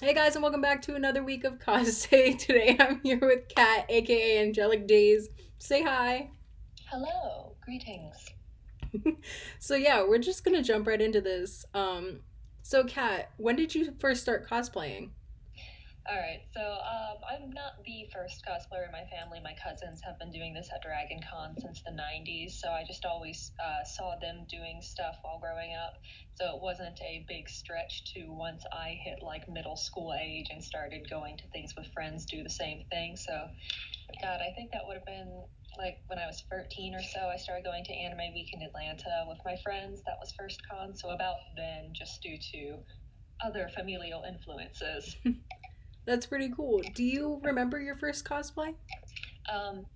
Hey guys, and welcome back to another week of Cos-Say. Today I'm here with Kat, aka Angelic Days. Say hi. Hello, greetings. So yeah, we're just gonna jump right into this. So Kat, when did you first start cosplaying? All right, I'm not the first cosplayer in my family. My cousins have been doing this at Dragon Con since the 90s, so I just always saw them doing stuff while growing up. So it wasn't a big stretch to once I hit like middle school age and started going to things with friends do the same thing. So, God, I think that would have been like when I was 13 or so. I started going to Anime Week in Atlanta with my friends. That was first con, so about then, just due to other familial influences. That's pretty cool. Do you remember your first cosplay? Um,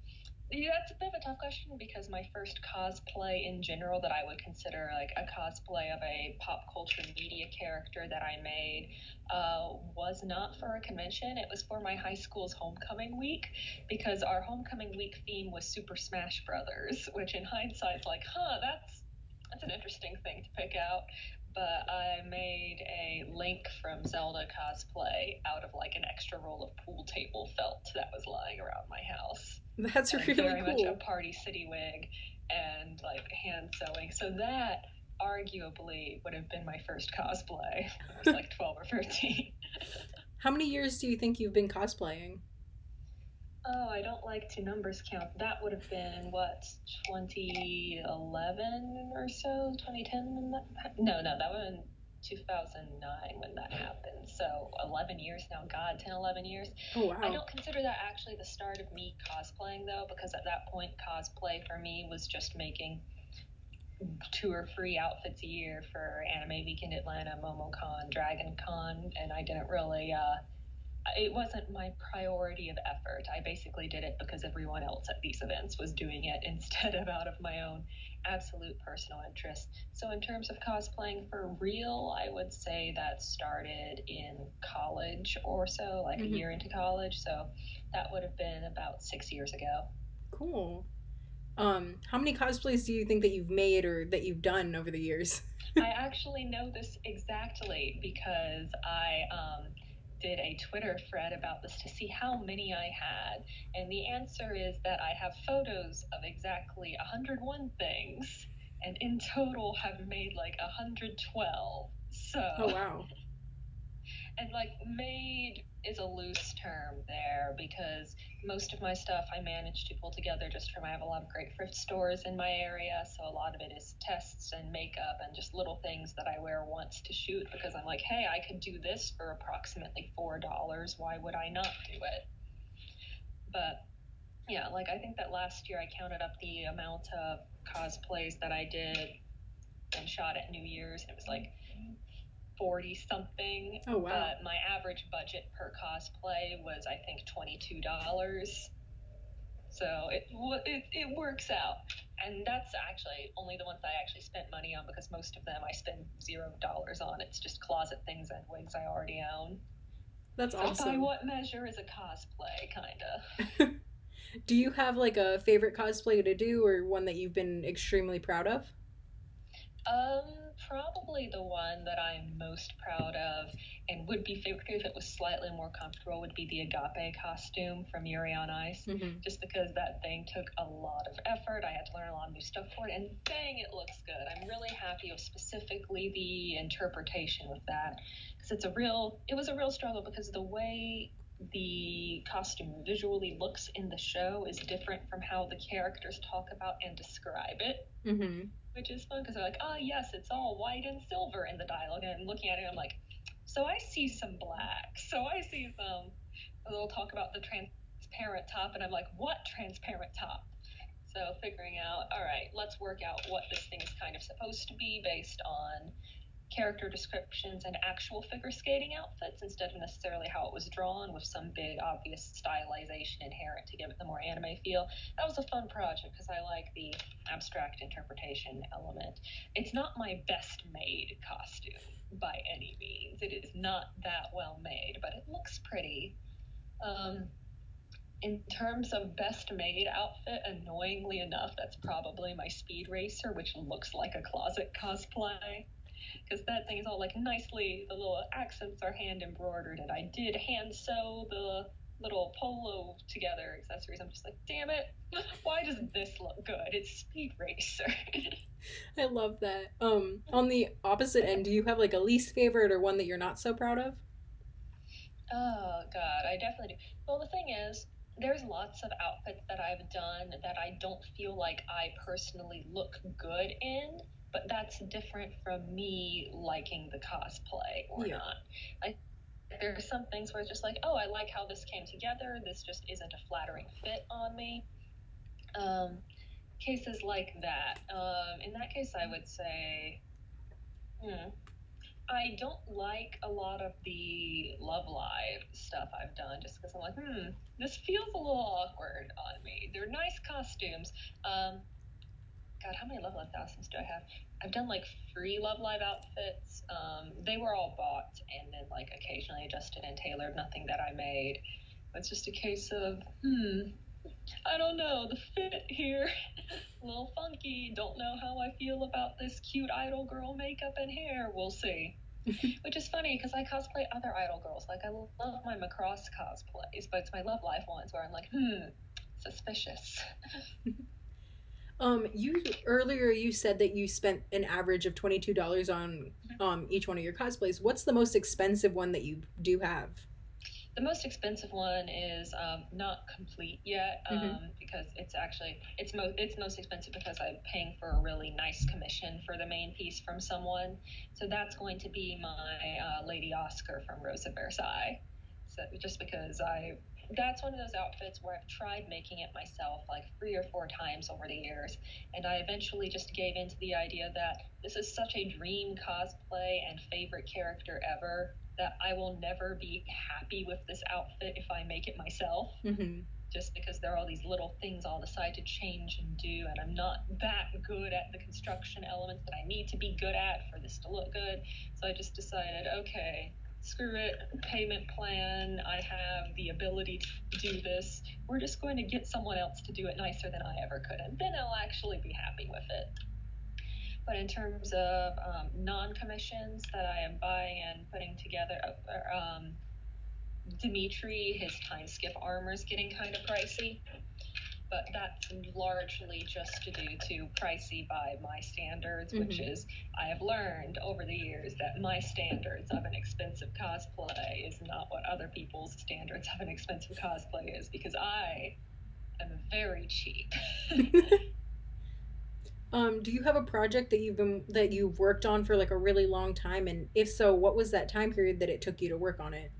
yeah, that's a bit of a tough question because my first cosplay in general that I would consider like a cosplay of a pop culture media character that I made was not for a convention. It was for my high school's homecoming week because our homecoming week theme was Super Smash Brothers, which in hindsight, like, that's an interesting thing to pick out. But I made a Link from Zelda cosplay out of like an extra roll of pool table felt that was lying around my house, That's and really very much a cool. Party City wig and like hand sewing. So that arguably would have been my first cosplay. I was like 12 or 13. How many years do you think you've been cosplaying? Oh, I don't like to numbers count. That would have been what, 2011 or so, 2010 when that. No, no, that would have been 2009 when that happened. So 11 years now. God, 10, 11 years. Oh I wow. don't consider that actually the start of me cosplaying though, because at that point, cosplay for me was just making 2 or 3 outfits a year for Anime Weekend Atlanta, MomoCon, Dragon Con, and I didn't really it wasn't my priority of effort. I basically did it because everyone else at these events was doing it instead of out of my own absolute personal interest. So, in terms of cosplaying for real, I would say that started in college or so, like a Hmm. year into college. So, that would have been about 6 years ago. Cool. How many cosplays do you think that you've made or that you've done over the years? I actually know this exactly because I did a Twitter thread about this to see how many I had. And the answer is that I have photos of exactly 101 things, and in total have made like 112. Oh So, wow. and like made is a loose term there because most of my stuff I managed to pull together just from I have a lot of great thrift stores in my area, so a lot of it is tests and makeup and just little things that I wear once to shoot because I'm like, hey, I could do this for approximately $4. Why would I not do it? But yeah, like I think that last year I counted up the amount of cosplays that I did and shot at New Year's, and it was like 40 something, Oh wow. but my average budget per cosplay was I think $22. So it works out. And that's actually only the ones I actually spent money on because most of them I spend $0 on. It's just closet things and wigs I already own. That's So by awesome. what measure is a cosplay, kind of? Do you have like a favorite cosplay to do or one that you've been extremely proud of? Probably the one that I'm most proud of and would be favorite if it was slightly more comfortable would be the agape costume from Yuri on Ice, Hmm. just because that thing took a lot of effort. I had to learn a lot of new stuff for it, and dang, it looks good. I'm really happy with specifically the interpretation with that, because it was a real struggle because the way the costume visually looks in the show is different from how the characters talk about and describe it, Hmm. which is fun because they're like, oh, yes, it's all white and silver in the dialogue. And I'm looking at it, I'm like, so I see some black. So I see some. They'll talk about the transparent top, and I'm like, what transparent top? So figuring out, all right, let's work out what this thing is kind of supposed to be based on character descriptions and actual figure skating outfits instead of necessarily how it was drawn with some big obvious stylization inherent to give it the more anime feel. That was a fun project because I like the abstract interpretation element. It's not my best made costume by any means. It is not that well made, but it looks pretty. Um, in terms of best made outfit, annoyingly enough, that's probably my speed racer, which looks like a closet cosplay. because that thing is all like nicely, the little accents are hand embroidered, and I did hand sew the little polo together accessories. I'm just like, damn it, why does this look good? It's Speed Racer. I love that. On the opposite end, do you have like a least favorite or one that you're not so proud of? Oh God, I definitely do. Well, the thing is, there's lots of outfits that I've done that I don't feel like I personally look good in, but that's different from me liking the cosplay or Yeah. not. I There are some things where it's just like, oh, I like how this came together. This just isn't a flattering fit on me. Um, Cases like that. In that case, I would say, hmm, I don't like a lot of the Love Live stuff I've done just because I'm like, this feels a little awkward on me. They're nice costumes. Um, God, how many Love Live costumes do I have? I've done like free Love Live outfits. They were all bought and then like occasionally adjusted and tailored, nothing that I made. It's just a case of, I don't know, the fit here, a little funky. Don't know how I feel about this cute idol girl makeup and hair. We'll see. Which is funny because I cosplay other idol girls. Like I love my Macross cosplays, but it's my Love Life ones where I'm like, suspicious. You earlier you said that you spent an average of $22 on each one of your cosplays. What's the most expensive one that you do have? The most expensive one is not complete yet Mm-hmm. because it's most expensive because I'm paying for a really nice commission for the main piece from someone. So that's going to be my Lady Oscar from Rose of Versailles. So just because that's one of those outfits where I've tried making it myself like 3 or 4 times over the years, and I eventually just gave into the idea that this is such a dream cosplay and favorite character ever that I will never be happy with this outfit if I make it myself, Mm-hmm. just because there are all these little things I'll decide to change and do, and I'm not that good at the construction elements that I need to be good at for this to look good. So I just decided, okay, screw it, payment plan, I have the ability to do this. We're just going to get someone else to do it nicer than I ever could, and then I'll actually be happy with it. But in terms of non-commissions that I am buying and putting together, Dimitri, his time skip armor is getting kind of pricey, but that's largely just due to pricey by my standards, which Mm-hmm. is I have learned over the years that my standards of an expensive cosplay is not what other people's standards of an expensive cosplay is, because I am very cheap. Do you have a project that you've worked on for like a really long time, and if so, what was that time period that it took you to work on it?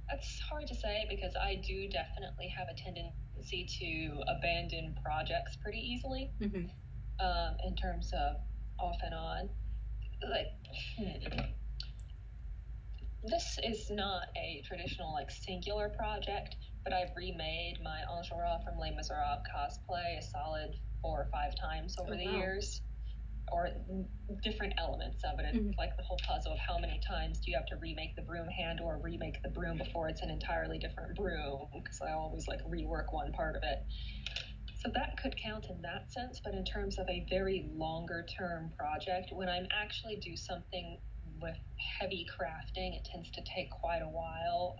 That's hard to say because I do definitely have a tendency to abandon projects pretty easily, Mm-hmm. in terms of off and on. Like, this is not a traditional like singular project, but I've remade my Enjolras from Les Miserables cosplay a solid 4 or 5 times over Oh the wow. years, or different elements of it. Mm-hmm. It's like the whole puzzle of how many times do you have to remake the broom handle or remake the broom before it's an entirely different broom, because I always like rework one part of it. So that could count in that sense, but in terms of a very longer term project, when I'm actually do something with heavy crafting, it tends to take quite a while.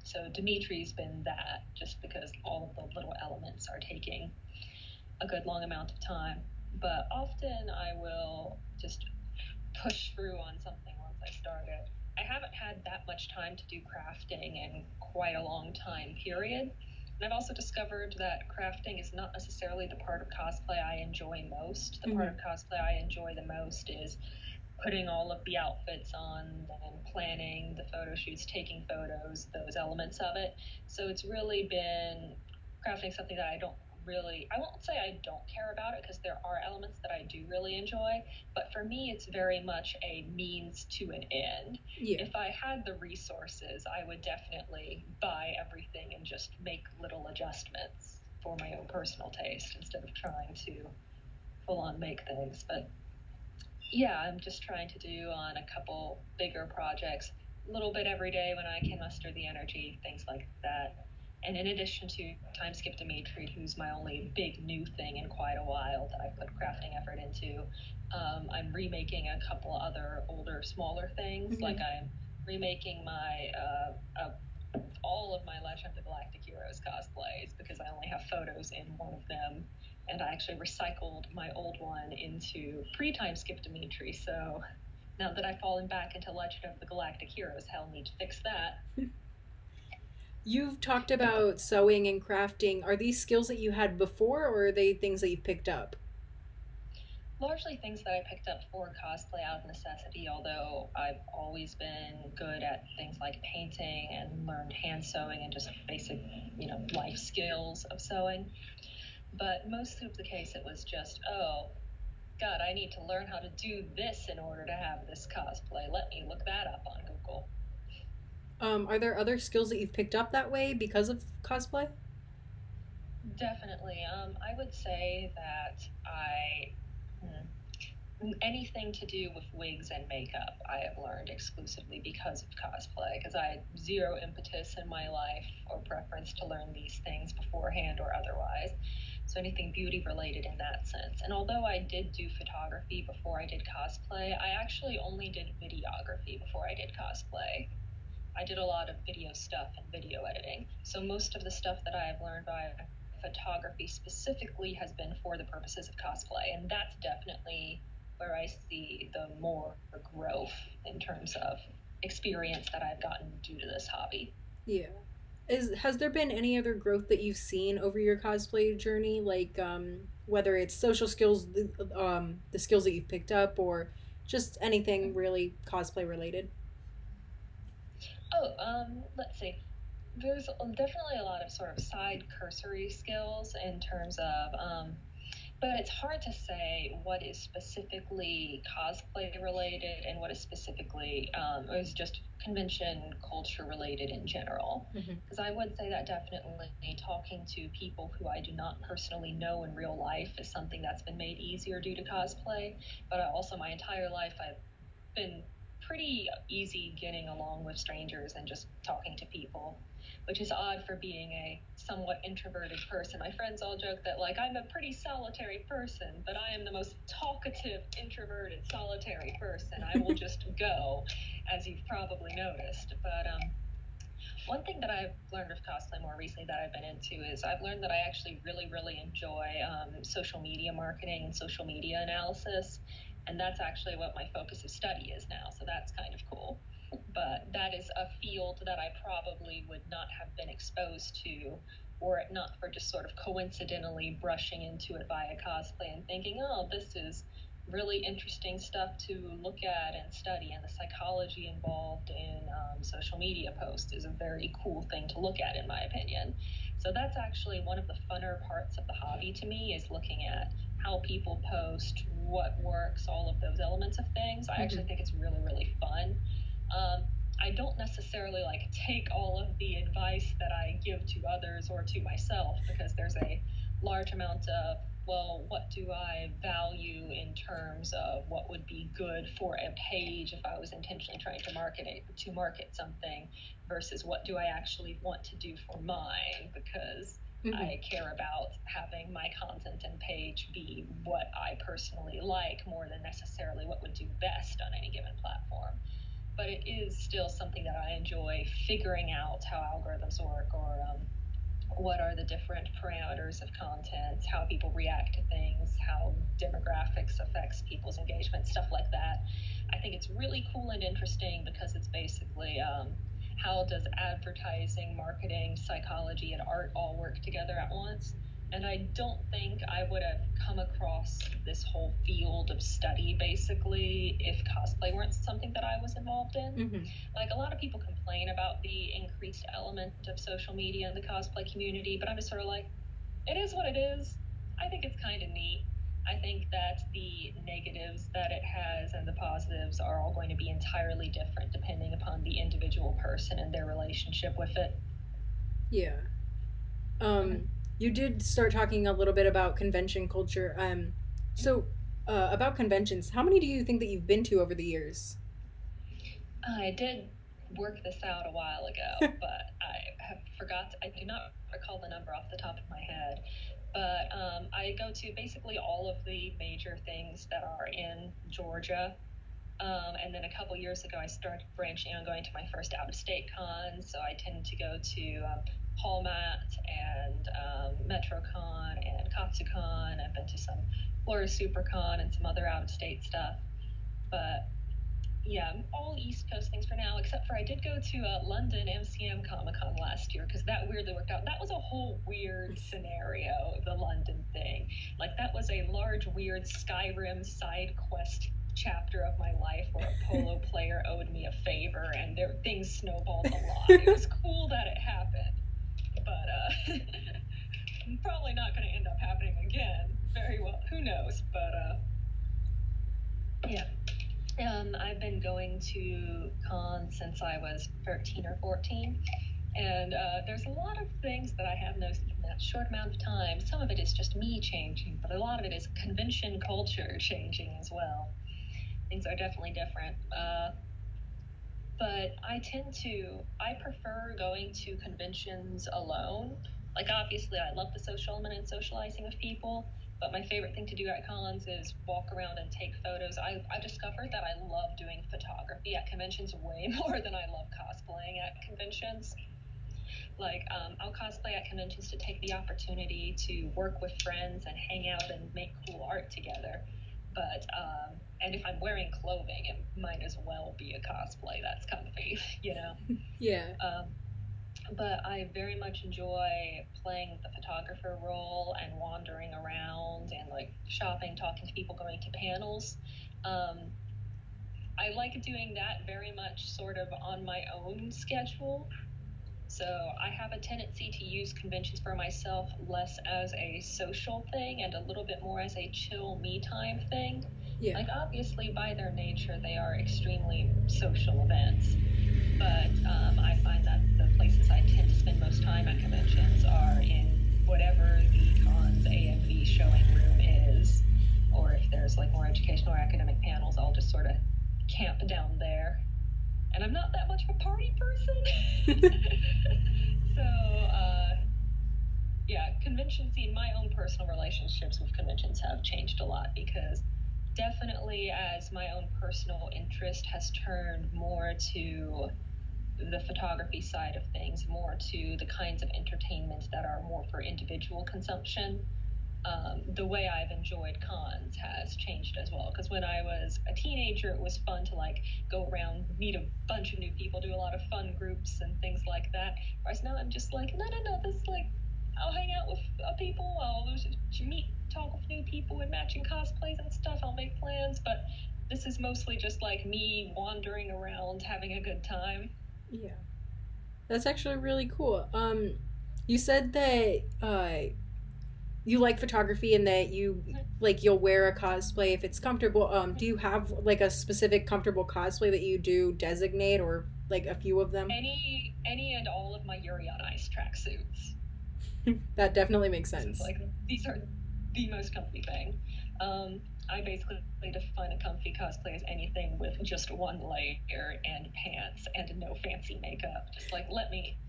So Dimitri's been that, just because all of the little elements are taking a good long amount of time. But often I will just push through on something once I start it. I haven't had that much time to do crafting in quite a long time period. And I've also discovered that crafting is not necessarily the part of cosplay I enjoy most. The part Mm-hmm. of cosplay I enjoy the most is putting all of the outfits on and planning the photo shoots, taking photos, those elements of it. So it's really been crafting something that I won't say I don't care about it because there are elements that I do really enjoy, but for me, it's very much a means to an end. Yeah. If I had the resources, I would definitely buy everything and just make little adjustments for my own personal taste instead of trying to full on make things. But yeah, I'm just trying to do on a couple bigger projects, a little bit every day when I can muster the energy, things like that. And in addition to Time Skip Dimitri, who's my only big new thing in quite a while that I put crafting effort into, I'm remaking a couple other older, smaller things. Mm-hmm. Like I'm remaking my all of my Legend of the Galactic Heroes cosplays because I only have photos in one of them, and I actually recycled my old one into pre-Time Skip Dimitri. So now that I've fallen back into Legend of the Galactic Heroes, hell, need to fix that. You've talked about sewing and crafting. Are these skills that you had before, or are they things that you've picked up? Largely things that I picked up for cosplay out of necessity, although I've always been good at things like painting and learned hand sewing and just basic, life skills of sewing. But most of the case, it was just, oh, God, I need to learn how to do this in order to have this cosplay. Let me look that up on Google. Are there other skills that you've picked up that way because of cosplay? Definitely. I would say that anything to do with wigs and makeup, I have learned exclusively because of cosplay, because I had zero impetus in my life or preference to learn these things beforehand or otherwise. So anything beauty related in that sense. And although I did do photography before I did cosplay, I actually only did videography before I did cosplay. I did a lot of video stuff and video editing. So most of the stuff that I have learned by photography specifically has been for the purposes of cosplay. And that's definitely where I see the more growth in terms of experience that I've gotten due to this hobby. Yeah. Has there been any other growth that you've seen over your cosplay journey, like whether it's social skills, the skills that you've picked up, or just anything really cosplay related? Oh, let's see. There's definitely a lot of sort of side cursory skills in terms of but it's hard to say what is specifically cosplay related and what is specifically is just convention culture related in general. Mm-hmm. Because I would say that definitely talking to people who I do not personally know in real life is something that's been made easier due to cosplay. But also, my entire life, I've been pretty easy getting along with strangers and just talking to people, which is odd for being a somewhat introverted person. My friends all joke that, like, I'm a pretty solitary person, but I am the most talkative, introverted, solitary person. I will just go, as you've probably noticed. But one thing that I've learned of cosplay more recently that I've been into is I've learned that I actually really, really enjoy social media marketing and social media analysis. And that's actually what my focus of study is now. So that's kind of cool. But that is a field that I probably would not have been exposed to were it not for just sort of coincidentally brushing into it via cosplay and thinking, oh, this is really interesting stuff to look at and study, and the psychology involved in social media posts is a very cool thing to look at, in my opinion. So that's actually one of the funner parts of the hobby to me, is looking at how people post, what works, all of those elements of things. I Mm-hmm. actually think it's really, really fun. I don't necessarily like take all of the advice that I give to others or to myself, because there's a large amount of, well, what do I value in terms of what would be good for a page if I was intentionally trying to market something, versus what do I actually want to do for mine, because Mm-hmm. I care about having my content and page be what I personally like more than necessarily what would do best on any given platform. But it is still something that I enjoy figuring out how algorithms work, or what are the different parameters of content, how people react to things, how demographics affects people's engagement, stuff like that. I think it's really cool and interesting because it's basically how does advertising, marketing, psychology, and art all work together at once. And I don't think I would have come across this whole field of study basically if cosplay weren't something that I was involved in. Mm-hmm. Like, a lot of people complain about the increased element of social media in the cosplay community, but I'm just sort of like, it is what it is. I think it's kind of neat. I think that the negatives that it has and the positives are all going to be entirely different depending upon the individual person and their relationship with it. Yeah. Mm-hmm. You did start talking a little bit about convention culture. So about conventions, how many do you think that you've been to over the years? I did work this out a while ago, but I have forgot. I do not recall the number off the top of my head, but I go to basically all of the major things that are in Georgia. And then a couple years ago, I started branching on going to my first out-of-state con. So I tend to go to Hallmat and MetroCon and Katsucon. I've been to some Florida SuperCon and some other out-of-state stuff. But yeah, all East Coast things for now, except for I did go to London MCM Comic Con last year because that weirdly worked out. That was a whole weird scenario, the London thing. Like, that was a large, weird Skyrim side quest chapter of my life where a polo player owed me a favor and things snowballed a lot. It was cool that it happened, but probably not going to end up happening again. Very well, who knows? But yeah. I've been going to cons since I was 13 or 14, and there's a lot of things that I have noticed in that short amount of time. Some of it is just me changing, but a lot of it is convention culture changing as well. Things are definitely different. But I prefer going to conventions alone. Like, obviously, I love the social element and socializing with people, but my favorite thing to do at cons is walk around and take photos. I discovered that I love doing photography at conventions way more than I love cosplaying at conventions. Like, I'll cosplay at conventions to take the opportunity to work with friends and hang out and make cool art together. But and if I'm wearing clothing, it might as well be a cosplay that's comfy, you know. Yeah. But I very much enjoy playing the photographer role and wandering around and like shopping, talking to people, going to panels. I like doing that very much sort of on my own schedule. So I have a tendency to use conventions for myself less as a social thing and a little bit more as a chill me time thing. Yeah. Like, obviously, by their nature, they are extremely social events. But I find that the places I tend to spend most time at conventions are in whatever the con's AMV showing room is. Or if there's like more educational or academic panels, I'll just sort of camp down there. And I'm not that much of a party person. So, yeah, convention scene, my own personal relationships with conventions have changed a lot because definitely as my own personal interest has turned more to the photography side of things, more to the kinds of entertainment that are more for individual consumption. The way I've enjoyed cons has changed as well. Because when I was a teenager, it was fun to like go around, meet a bunch of new people, do a lot of fun groups and things like that. Whereas now I'm just like, no, this is like, I'll hang out with people, I'll meet, talk with new people and matching cosplays and stuff. I'll make plans, but this is mostly just like me wandering around, having a good time. Yeah. That's actually really cool. You said that you like photography and that you like you'll wear a cosplay if it's comfortable. Do you have like a specific comfortable cosplay that you do designate or like a few of them? Any and all of my Yuri on Ice tracksuits. That definitely makes It's sense. like these are the most comfy thing. I basically define a comfy cosplay as anything with just one layer and pants and no fancy makeup. Just like let me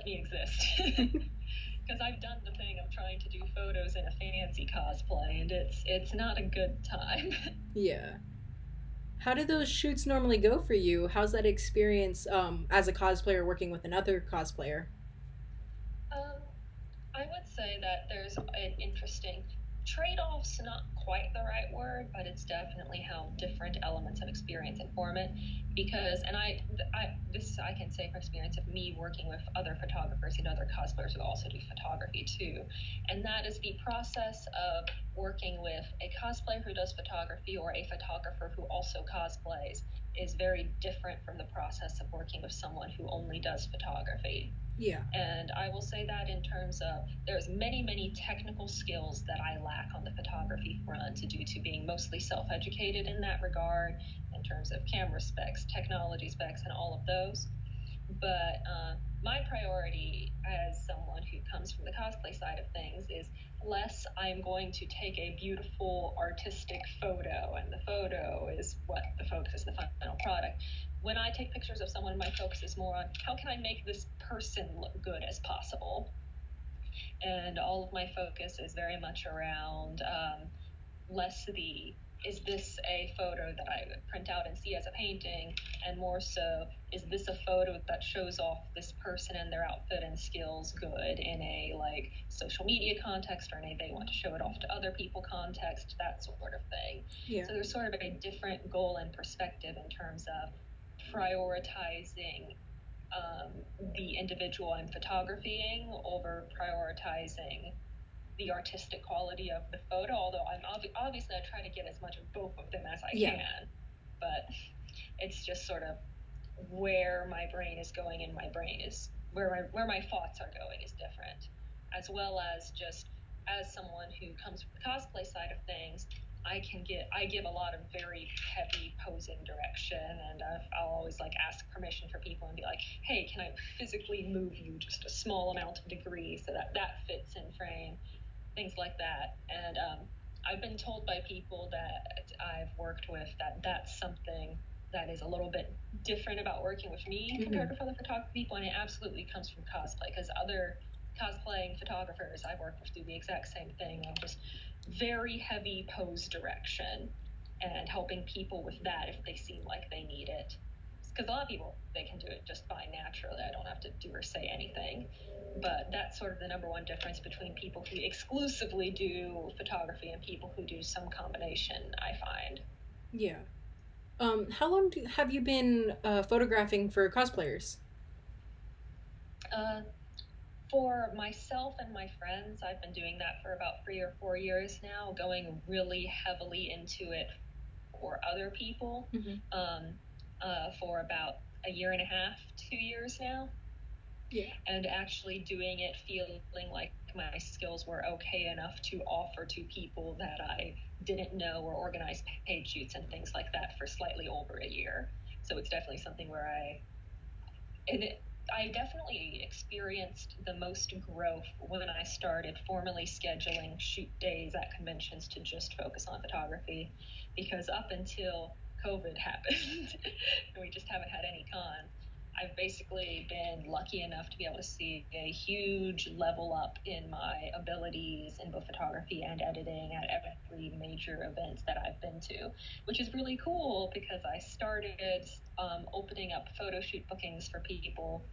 exist. Because I've done the thing of trying to do photos in a fancy cosplay, and it's not a good time. Yeah. How do those shoots normally go for you? How's that experience as a cosplayer working with another cosplayer? um, I would say that there's an interesting trade-off's not quite the right word, but it's definitely how different elements of experience inform it. Because, and I can say from experience of me working with other photographers and other cosplayers who also do photography too, and that is the process of working with a cosplayer who does photography or a photographer who also cosplays is very different from the process of working with someone who only does photography. Yeah. And I will say that in terms of there's many technical skills that I lack on the photography front due to being mostly self-educated in that regard in terms of camera specs, technology specs, and all of those. But my priority as someone who comes from the cosplay side of things is less I'm going to take a beautiful artistic photo and the photo is what the focus is the final product. when I take pictures of someone, my focus is more on how can I make this person look good as possible. And all of my focus is very much around less the is this a photo that I would print out and see as a painting, and more so, is this a photo that shows off this person and their outfit and skills good in a like social media context, or in a they want to show it off to other people context, that sort of thing. Yeah. So there's sort of a different goal and perspective in terms of prioritizing the individual I'm photographying over prioritizing the artistic quality of the photo, although obviously I try to get as much of both of them as I Yeah. can, but it's just sort of where my brain is going, and my brain is where my thoughts are going is different, as well as just as someone who comes from the cosplay side of things, I give a lot of very heavy posing direction, and I'll always like ask permission for people and be like, hey, can I physically move you just a small amount of degree so that that fits in frame, things like that. And I've been told by people that I've worked with that that's something that is a little bit different about working with me compared to other photography people, and it absolutely comes from cosplay, because other cosplaying photographers I've worked with do the exact same thing of just very heavy pose direction and helping people with that if they seem like they need it. Because a lot of people, they can do it just fine naturally. I don't have to do or say anything. But that's sort of the number one difference between people who exclusively do photography and people who do some combination, I find. Yeah. How long have you been photographing for cosplayers? Uh, for myself and my friends, I've been doing that for about 3 or 4 years now, going really heavily into it for other people um, for about a year and a half, 2 years now. Yeah. And actually doing it feeling like my skills were okay enough to offer to people that I didn't know or organize paid shoots and things like that for slightly over a year. So it's definitely something where I definitely experienced the most growth when I started formally scheduling shoot days at conventions to just focus on photography, because up until COVID happened and we just haven't had any cons, I've basically been lucky enough to be able to see a huge level up in my abilities in both photography and editing at every major event that I've been to, which is really cool because I started opening up photo shoot bookings for people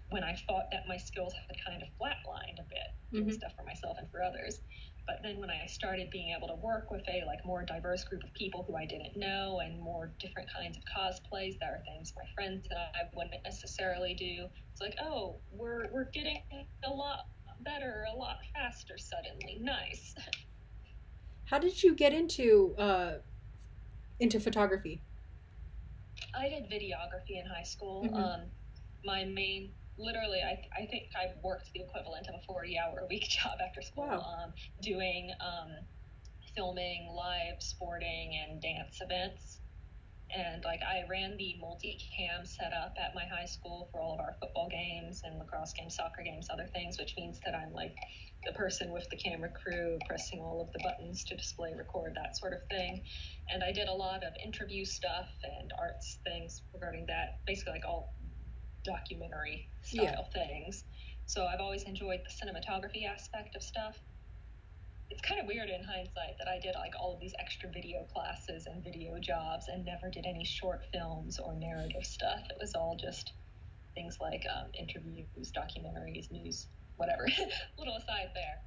when I thought that my skills had kind of flatlined a bit, doing stuff for myself and for others. But then when I started being able to work with a like more diverse group of people who I didn't know, and more different kinds of cosplays that are things my friends and I wouldn't necessarily do, it's like, oh, we're getting a lot better, a lot faster suddenly. Nice. How did you get into photography? I did videography in high school. My main, literally, I think I worked the equivalent of a 40-hour-a-week job after school, Wow. doing filming live sporting and dance events. And like I ran the multi-cam setup at my high school for all of our football games and lacrosse games, soccer games, other things, which means that I'm like the person with the camera crew pressing all of the buttons to display, record, that sort of thing. And I did a lot of interview stuff and arts things regarding that, basically like all documentary style things. So I've always enjoyed the cinematography aspect of stuff. It's kind of weird in hindsight that I did like all of these extra video classes and video jobs and never did any short films or narrative stuff. It was all just things like interviews, documentaries, news, whatever. Little aside there.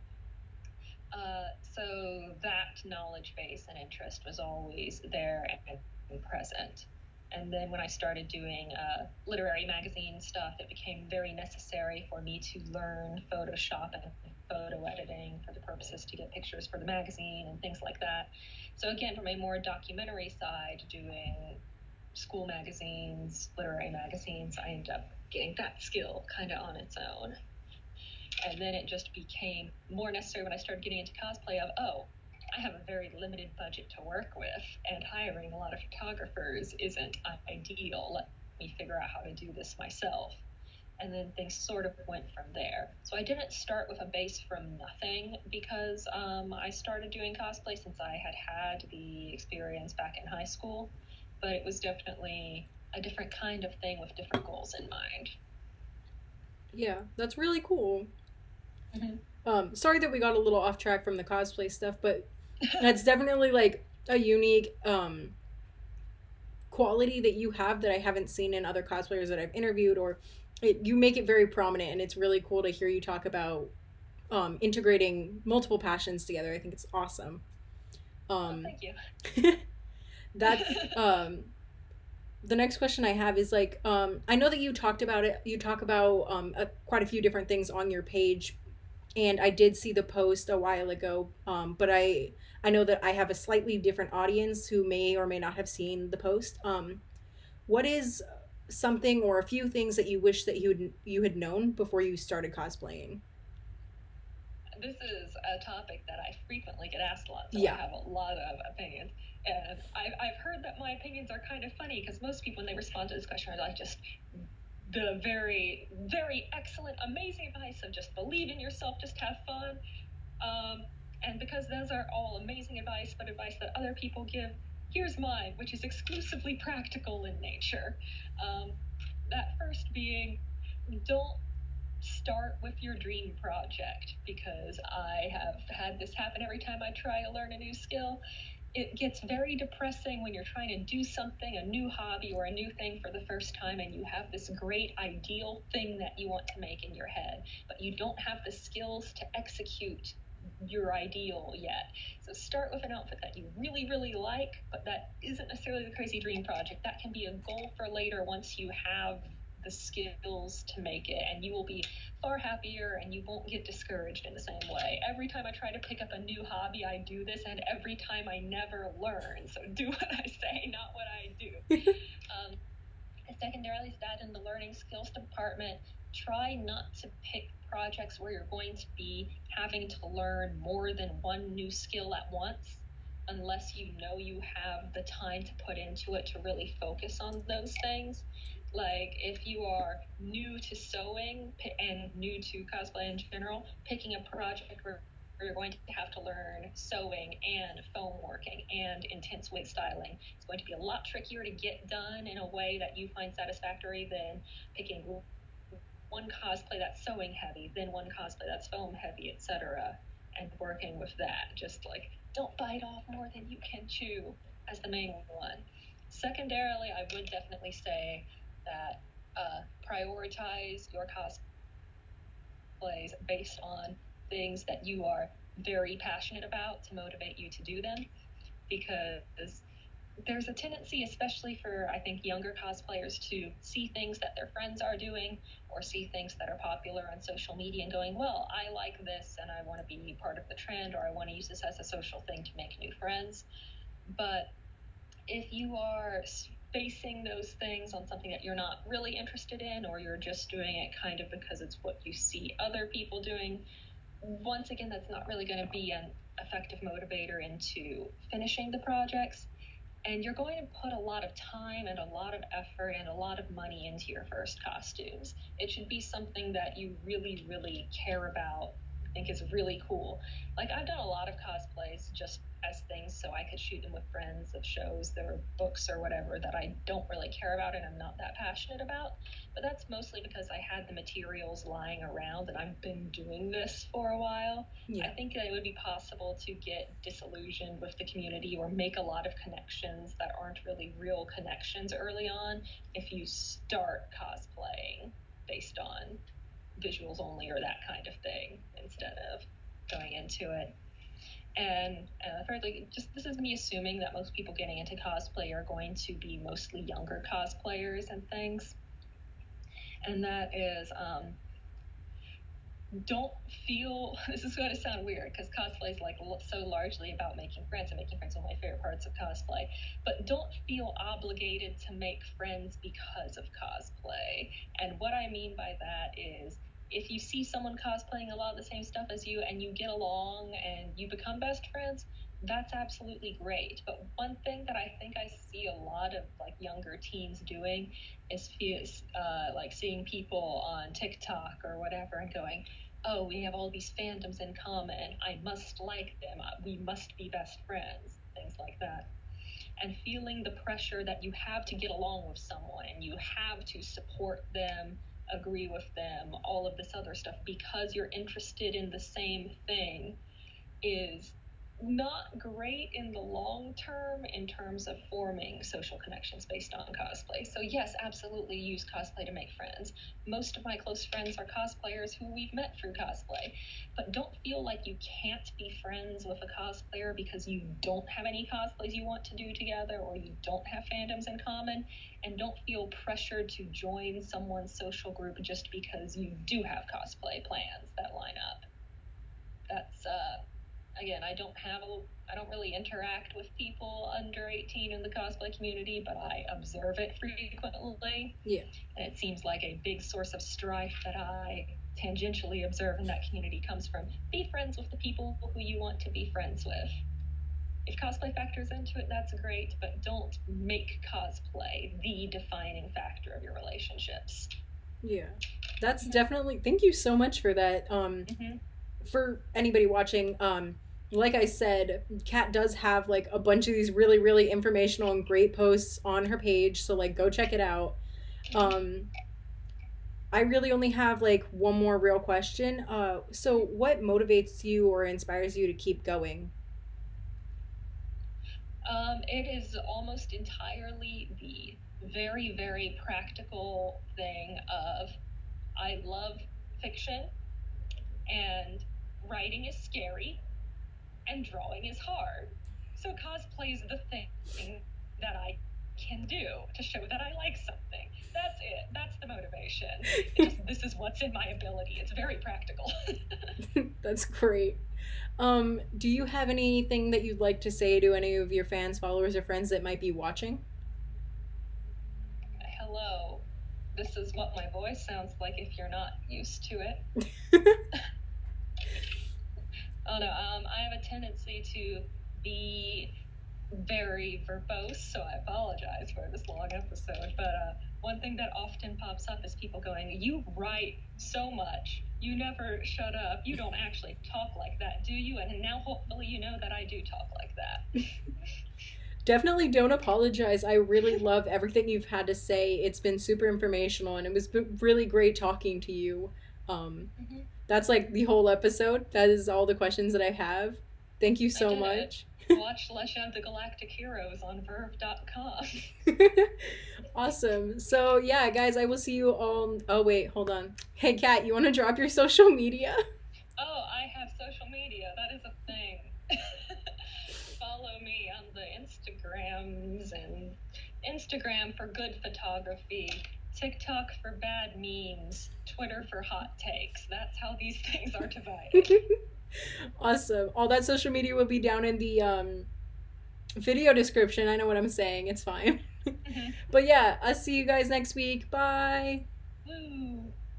So that knowledge base and interest was always there and present. And then when I started doing literary magazine stuff, it became very necessary for me to learn Photoshop and photo editing for the purposes to get pictures for the magazine and things like that. So again, from a more documentary side, doing school magazines, literary magazines, I ended up getting that skill kind of on its own. And then it just became more necessary when I started getting into cosplay of, oh, I have a very limited budget to work with, and hiring a lot of photographers isn't ideal. Let me figure out how to do this myself. And then things sort of went from there. So I didn't start with a base from nothing, because I started doing cosplay since I had the experience back in high school. But it was definitely a different kind of thing with different goals in mind. Yeah, that's really cool. Mm-hmm. Sorry that we got a little off track from the cosplay stuff, but that's definitely like a unique quality that you have that I haven't seen in other cosplayers that I've interviewed, or you make it very prominent, and it's really cool to hear you talk about integrating multiple passions together. I think it's awesome. Oh, Um, thank you. that's the next question I have is like, I know that you talked about it. You talk about quite a few different things on your page, and I did see the post a while ago. But I know that I have a slightly different audience who may or may not have seen the post. What is something or a few things that you wish that you had known before you started cosplaying? This is a topic that I frequently get asked a lot, so I Yeah. have a lot of opinions. And I've heard that my opinions are kind of funny because most people, when they respond to this question, are like just the very, very excellent, amazing advice of just believe in yourself, just have fun. Um, and because those are all amazing advice, but advice that other people give, here's mine, which is exclusively practical in nature. Um, that first being, don't start with your dream project, because I have had this happen every time I try to learn a new skill. It gets very depressing when you're trying to do something, a new hobby or a new thing for the first time, and you have this great ideal thing that you want to make in your head, but you don't have the skills to execute your ideal yet. So start with an outfit that you really, really like, but that isn't necessarily the crazy dream project. That can be a goal for later once you have the skills to make it, and you will be far happier and you won't get discouraged in the same way. Every time I try to pick up a new hobby, I do this, and every time I never learn. So do what I say, not what I do. Um, Secondarily, that in the learning skills department, try not to pick projects where you're going to be having to learn more than one new skill at once, unless you know you have the time to put into it to really focus on those things. Like if you are new to sewing and new to cosplay in general, picking a project where you're going to have to learn sewing and foam working and intense wig styling. It's going to be a lot trickier to get done in a way that you find satisfactory than picking one cosplay that's sewing heavy, then one cosplay that's foam heavy, etc., and working with that. Just like don't bite off more than you can chew as the main one. Secondarily, I would definitely say that prioritize your cosplays based on things that you are very passionate about to motivate you to do them, because there's a tendency, especially for I think younger cosplayers, to see things that their friends are doing or see things that are popular on social media and going, well, I like this and I want to be part of the trend, or I want to use this as a social thing to make new friends. But if you are basing those things on something that you're not really interested in, or you're just doing it kind of because it's what you see other people doing, once again, that's not really going to be an effective motivator into finishing the projects, and you're going to put a lot of time and a lot of effort and a lot of money into your first costumes. It should be something that you really, really care about, I think is really cool. Like, I've done a lot of cosplays just as things so I could shoot them with friends of shows or books or whatever that I don't really care about and I'm not that passionate about. But that's mostly because I had the materials lying around and I've been doing this for a while. I Yeah. think that it would be possible to get disillusioned with the community or make a lot of connections that aren't really real connections early on if you start cosplaying based on visuals only or that kind of thing instead of going into it. And thirdly, just this is me assuming that most people getting into cosplay are going to be mostly younger cosplayers and things. And that is don't feel this is going to sound weird because cosplay is like so largely about making friends, and making friends is one of my favorite parts of cosplay, but don't feel obligated to make friends because of cosplay. And what I mean by that is, if you see someone cosplaying a lot of the same stuff as you and you get along and you become best friends, that's absolutely great. But one thing that I think I see a lot of like younger teens doing is like seeing people on TikTok or whatever and going, oh, we have all these fandoms in common. I must like them. We must be best friends. Things like that. and feeling the pressure that you have to get along with someone and you have to support them, agree with them, all of this other stuff because you're interested in the same thing is not great in the long term in terms of forming social connections based on cosplay. So yes, absolutely use cosplay to make friends. Most of my close friends are cosplayers who we've met through cosplay, but don't feel like you can't be friends with a cosplayer because you don't have any cosplays you want to do together or you don't have fandoms in common, and don't feel pressured to join someone's social group just because you do have cosplay plans that line up. That's again, I don't really interact with people under 18 in the cosplay community, but I observe it frequently. Yeah. And it seems like a big source of strife that I tangentially observe in that community comes from be friends with the people who you want to be friends with. If cosplay factors into it, that's great, but don't make cosplay the defining factor of your relationships. Yeah. That's definitely, thank you so much for that. For anybody watching, like I said, Kat does have like a bunch of these really, really informational and great posts on her page, so like go check it out. Um, I really only have like one more real question. So what motivates you or inspires you to keep going? It is almost entirely the very, very practical thing of I love fiction and writing is scary and drawing is hard. So cosplay is the thing that I can do to show that I like something. That's it. That's the motivation. This is what's in my ability. It's very practical. That's great. Do you have anything that you'd like to say to any of your fans, followers, or friends that might be watching? Hello. This is what my voice sounds like if you're not used to it. Oh no, I have a tendency to be very verbose, so I apologize for this long episode. But one thing that often pops up is people going, "You write so much. You never shut up. You don't actually talk like that, do you?" And now hopefully you know that I do talk like that. Definitely don't apologize. I really love everything you've had to say. It's been super informational and it was really great talking to you. Um, that's like the whole episode. That is all the questions that I have. Thank you so much. Watch Legend of the Galactic Heroes on Verve.com. Awesome. So, yeah, guys, I will see you all. Oh, wait, hold on. Hey, Kat, you want to drop your social media? Oh, I have social media. That is a thing. Follow me on the Instagrams and Instagram for good photography, TikTok for bad memes, Twitter for hot takes. That's how these things are divided. Awesome. All that social media will be down in the video description. I know what I'm saying. It's fine. But yeah, I'll see you guys next week. Bye. Woo.